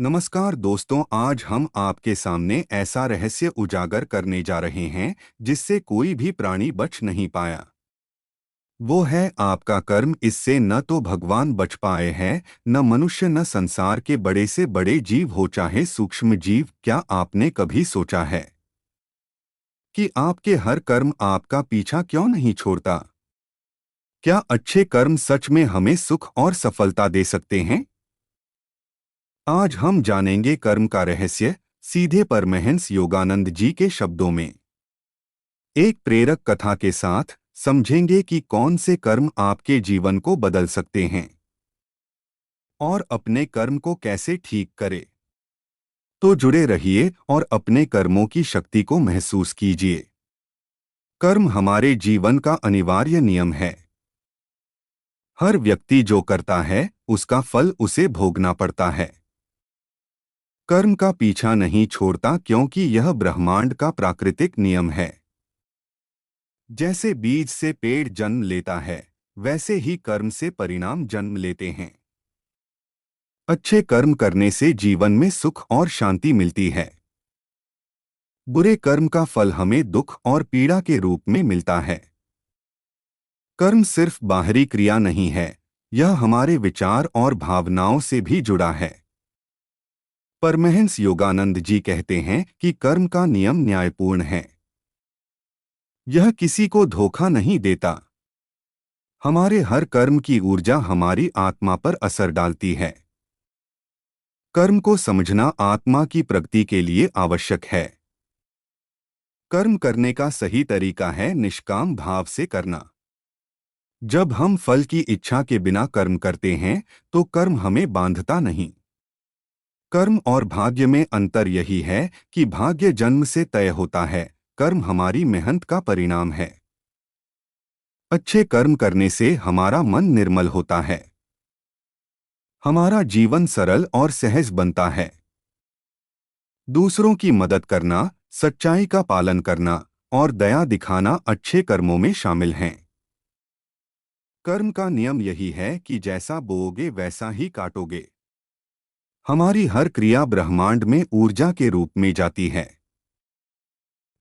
नमस्कार दोस्तों, आज हम आपके सामने ऐसा रहस्य उजागर करने जा रहे हैं जिससे कोई भी प्राणी बच नहीं पाया। वो है आपका कर्म। इससे न तो भगवान बच पाए हैं, न मनुष्य, न संसार के बड़े से बड़े जीव हो चाहे सूक्ष्म जीव। क्या आपने कभी सोचा है कि आपके हर कर्म आपका पीछा क्यों नहीं छोड़ता? क्या अच्छे कर्म सच में हमें सुख और सफलता दे सकते हैं? आज हम जानेंगे कर्म का रहस्य, सीधे परमहंस योगानंद जी के शब्दों में। एक प्रेरक कथा के साथ समझेंगे कि कौन से कर्म आपके जीवन को बदल सकते हैं और अपने कर्म को कैसे ठीक करें। तो जुड़े रहिए और अपने कर्मों की शक्ति को महसूस कीजिए। कर्म हमारे जीवन का अनिवार्य नियम है। हर व्यक्ति जो करता है उसका फल उसे भोगना पड़ता है। कर्म का पीछा नहीं छोड़ता क्योंकि यह ब्रह्मांड का प्राकृतिक नियम है। जैसे बीज से पेड़ जन्म लेता है, वैसे ही कर्म से परिणाम जन्म लेते हैं। अच्छे कर्म करने से जीवन में सुख और शांति मिलती है। बुरे कर्म का फल हमें दुख और पीड़ा के रूप में मिलता है। कर्म सिर्फ बाहरी क्रिया नहीं है, यह हमारे विचार और भावनाओं से भी जुड़ा है। परमहंस योगानंद जी कहते हैं कि कर्म का नियम न्यायपूर्ण है। यह किसी को धोखा नहीं देता। हमारे हर कर्म की ऊर्जा हमारी आत्मा पर असर डालती है। कर्म को समझना आत्मा की प्रगति के लिए आवश्यक है। कर्म करने का सही तरीका है निष्काम भाव से करना। जब हम फल की इच्छा के बिना कर्म करते हैं तो कर्म हमें बांधता नहीं। कर्म और भाग्य में अंतर यही है कि भाग्य जन्म से तय होता है, कर्म हमारी मेहनत का परिणाम है। अच्छे कर्म करने से हमारा मन निर्मल होता है। हमारा जीवन सरल और सहज बनता है। दूसरों की मदद करना, सच्चाई का पालन करना और दया दिखाना अच्छे कर्मों में शामिल हैं। कर्म का नियम यही है कि जैसा बोओगे वैसा ही काटोगे। हमारी हर क्रिया ब्रह्मांड में ऊर्जा के रूप में जाती है।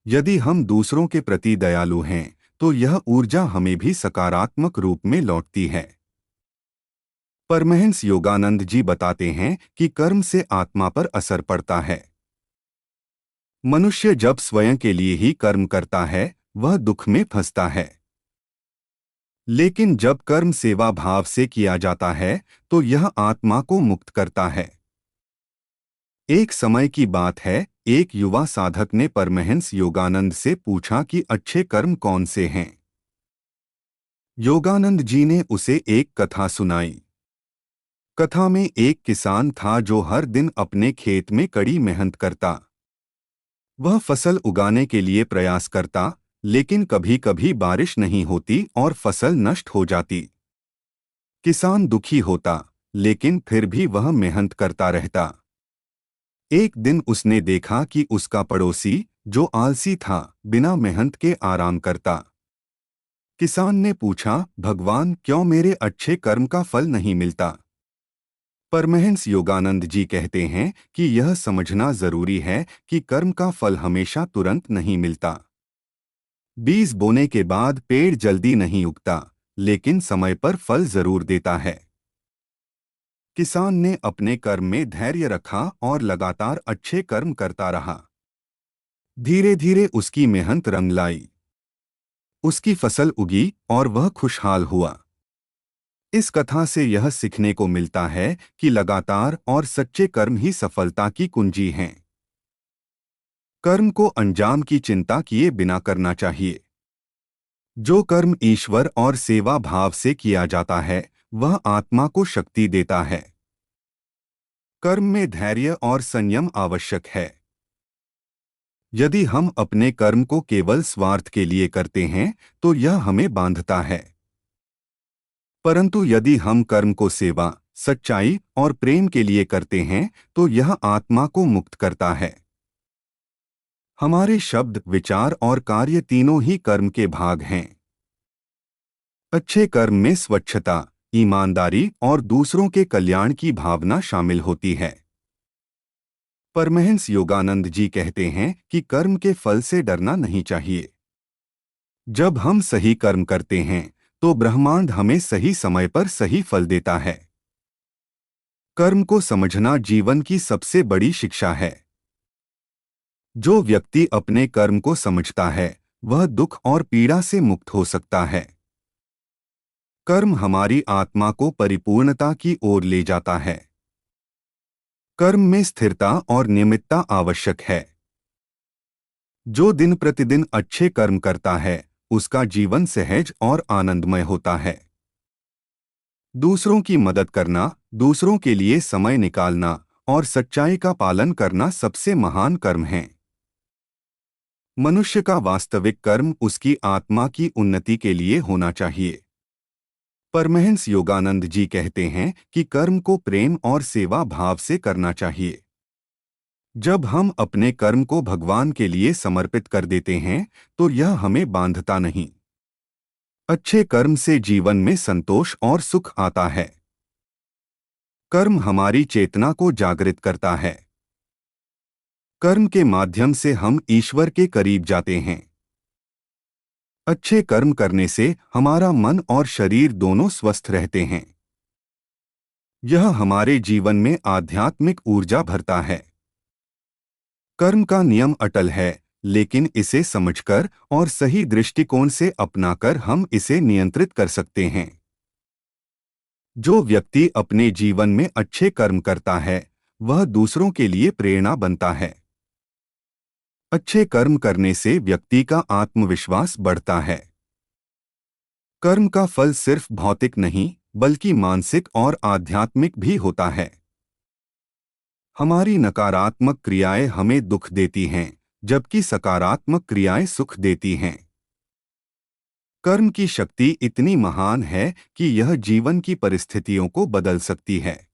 यदि हम दूसरों के प्रति दयालु हैं तो यह ऊर्जा हमें भी सकारात्मक रूप में लौटती है। परमहंस योगानंद जी बताते हैं कि कर्म से आत्मा पर असर पड़ता है। मनुष्य जब स्वयं के लिए ही कर्म करता है वह दुख में फंसता है। लेकिन जब कर्म सेवा भाव से किया जाता है तो यह आत्मा को मुक्त करता है। एक समय की बात है, एक युवा साधक ने परमहंस योगानंद से पूछा कि अच्छे कर्म कौन से हैं। योगानंद जी ने उसे एक कथा सुनाई। कथा में एक किसान था जो हर दिन अपने खेत में कड़ी मेहनत करता। वह फसल उगाने के लिए प्रयास करता, लेकिन कभी-कभी बारिश नहीं होती और फसल नष्ट हो जाती। किसान दुखी होता, लेकिन फिर भी वह मेहनत करता रहता। एक दिन उसने देखा कि उसका पड़ोसी, जो आलसी था, बिना मेहनत के आराम करता। किसान ने पूछा, भगवान, क्यों मेरे अच्छे कर्म का फल नहीं मिलता? परमहंस योगानंद जी कहते हैं कि यह समझना जरूरी है कि कर्म का फल हमेशा तुरंत नहीं मिलता। बीज बोने के बाद पेड़ जल्दी नहीं उगता, लेकिन समय पर फल जरूर देता है। किसान ने अपने कर्म में धैर्य रखा और लगातार अच्छे कर्म करता रहा। धीरे धीरे उसकी मेहनत रंग लाई। उसकी फसल उगी और वह खुशहाल हुआ। इस कथा से यह सीखने को मिलता है कि लगातार और सच्चे कर्म ही सफलता की कुंजी हैं। कर्म को अंजाम की चिंता किए बिना करना चाहिए। जो कर्म ईश्वर और सेवा भाव से किया जाता है वह आत्मा को शक्ति देता है। कर्म में धैर्य और संयम आवश्यक है। यदि हम अपने कर्म को केवल स्वार्थ के लिए करते हैं तो यह हमें बांधता है। परंतु यदि हम कर्म को सेवा, सच्चाई और प्रेम के लिए करते हैं तो यह आत्मा को मुक्त करता है। हमारे शब्द, विचार और कार्य तीनों ही कर्म के भाग हैं। अच्छे कर्म में स्वच्छता, ईमानदारी और दूसरों के कल्याण की भावना शामिल होती है। परमहंस योगानंद जी कहते हैं कि कर्म के फल से डरना नहीं चाहिए। जब हम सही कर्म करते हैं तो ब्रह्मांड हमें सही समय पर सही फल देता है। कर्म को समझना जीवन की सबसे बड़ी शिक्षा है। जो व्यक्ति अपने कर्म को समझता है वह दुख और पीड़ा से मुक्त हो सकता है। कर्म हमारी आत्मा को परिपूर्णता की ओर ले जाता है। कर्म में स्थिरता और नियमितता आवश्यक है। जो दिन प्रतिदिन अच्छे कर्म करता है उसका जीवन सहज और आनंदमय होता है। दूसरों की मदद करना, दूसरों के लिए समय निकालना और सच्चाई का पालन करना सबसे महान कर्म हैं। मनुष्य का वास्तविक कर्म उसकी आत्मा की उन्नति के लिए होना चाहिए। परमहंस योगानंद जी कहते हैं कि कर्म को प्रेम और सेवा भाव से करना चाहिए। जब हम अपने कर्म को भगवान के लिए समर्पित कर देते हैं तो यह हमें बांधता नहीं। अच्छे कर्म से जीवन में संतोष और सुख आता है। कर्म हमारी चेतना को जागृत करता है। कर्म के माध्यम से हम ईश्वर के करीब जाते हैं। अच्छे कर्म करने से हमारा मन और शरीर दोनों स्वस्थ रहते हैं। यह हमारे जीवन में आध्यात्मिक ऊर्जा भरता है। कर्म का नियम अटल है, लेकिन इसे समझकर और सही दृष्टिकोण से अपनाकर हम इसे नियंत्रित कर सकते हैं। जो व्यक्ति अपने जीवन में अच्छे कर्म करता है वह दूसरों के लिए प्रेरणा बनता है। अच्छे कर्म करने से व्यक्ति का आत्मविश्वास बढ़ता है। कर्म का फल सिर्फ भौतिक नहीं बल्कि मानसिक और आध्यात्मिक भी होता है। हमारी नकारात्मक क्रियाएं हमें दुख देती हैं, जबकि सकारात्मक क्रियाएं सुख देती हैं। कर्म की शक्ति इतनी महान है कि यह जीवन की परिस्थितियों को बदल सकती है।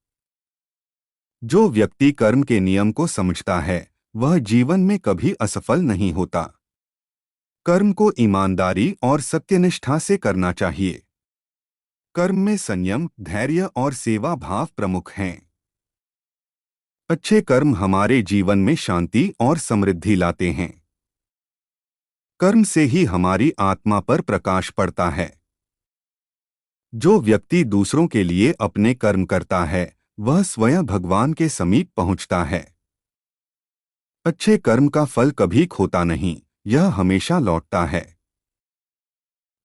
जो व्यक्ति कर्म के नियम को समझता है वह जीवन में कभी असफल नहीं होता। कर्म को ईमानदारी और सत्यनिष्ठा से करना चाहिए। कर्म में संयम, धैर्य और सेवा भाव प्रमुख हैं। अच्छे कर्म हमारे जीवन में शांति और समृद्धि लाते हैं। कर्म से ही हमारी आत्मा पर प्रकाश पड़ता है। जो व्यक्ति दूसरों के लिए अपने कर्म करता है वह स्वयं भगवान के समीप पहुंचता है। अच्छे कर्म का फल कभी खोता नहीं, यह हमेशा लौटता है।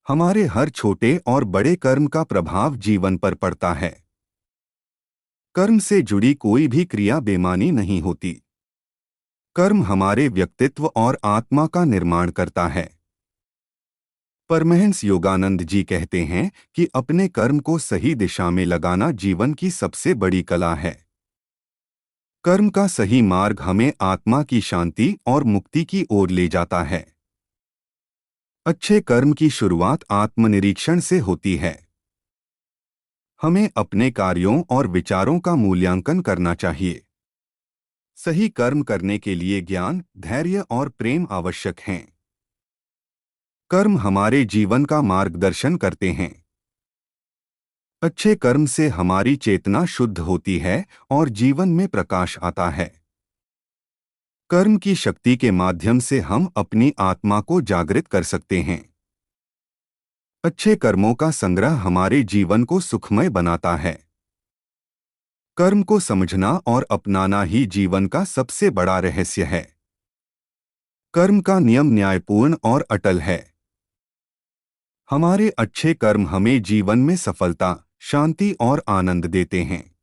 हमारे हर छोटे और बड़े कर्म का प्रभाव जीवन पर पड़ता है। कर्म से जुड़ी कोई भी क्रिया बेमानी नहीं होती। कर्म हमारे व्यक्तित्व और आत्मा का निर्माण करता है। परमहंस योगानंद जी कहते हैं कि अपने कर्म को सही दिशा में लगाना जीवन की सबसे बड़ी कला है। कर्म का सही मार्ग हमें आत्मा की शांति और मुक्ति की ओर ले जाता है। अच्छे कर्म की शुरुआत आत्मनिरीक्षण से होती है। हमें अपने कार्यों और विचारों का मूल्यांकन करना चाहिए। सही कर्म करने के लिए ज्ञान, धैर्य और प्रेम आवश्यक हैं। कर्म हमारे जीवन का मार्गदर्शन करते हैं। अच्छे कर्म से हमारी चेतना शुद्ध होती है और जीवन में प्रकाश आता है। कर्म की शक्ति के माध्यम से हम अपनी आत्मा को जागृत कर सकते हैं। अच्छे कर्मों का संग्रह हमारे जीवन को सुखमय बनाता है। कर्म को समझना और अपनाना ही जीवन का सबसे बड़ा रहस्य है। कर्म का नियम न्यायपूर्ण और अटल है। हमारे अच्छे कर्म हमें जीवन में सफलता, शांति और आनंद देते हैं।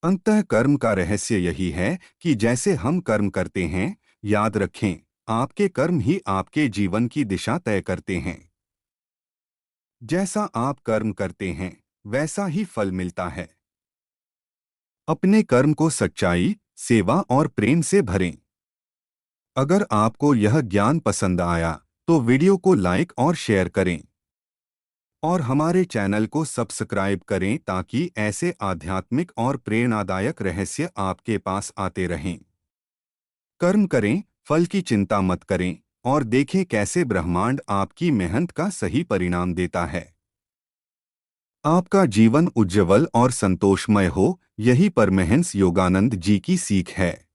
अंततः कर्म का रहस्य यही है कि जैसे हम कर्म करते हैं, याद रखें, आपके कर्म ही आपके जीवन की दिशा तय करते हैं। जैसा आप कर्म करते हैं वैसा ही फल मिलता है। अपने कर्म को सच्चाई, सेवा और प्रेम से भरें। अगर आपको यह ज्ञान पसंद आया तो वीडियो को लाइक और शेयर करें और हमारे चैनल को सब्सक्राइब करें ताकि ऐसे आध्यात्मिक और प्रेरणादायक रहस्य आपके पास आते रहें। कर्म करें, फल की चिंता मत करें और देखें कैसे ब्रह्मांड आपकी मेहनत का सही परिणाम देता है। आपका जीवन उज्ज्वल और संतोषमय हो, यही परमहंस योगानंद जी की सीख है।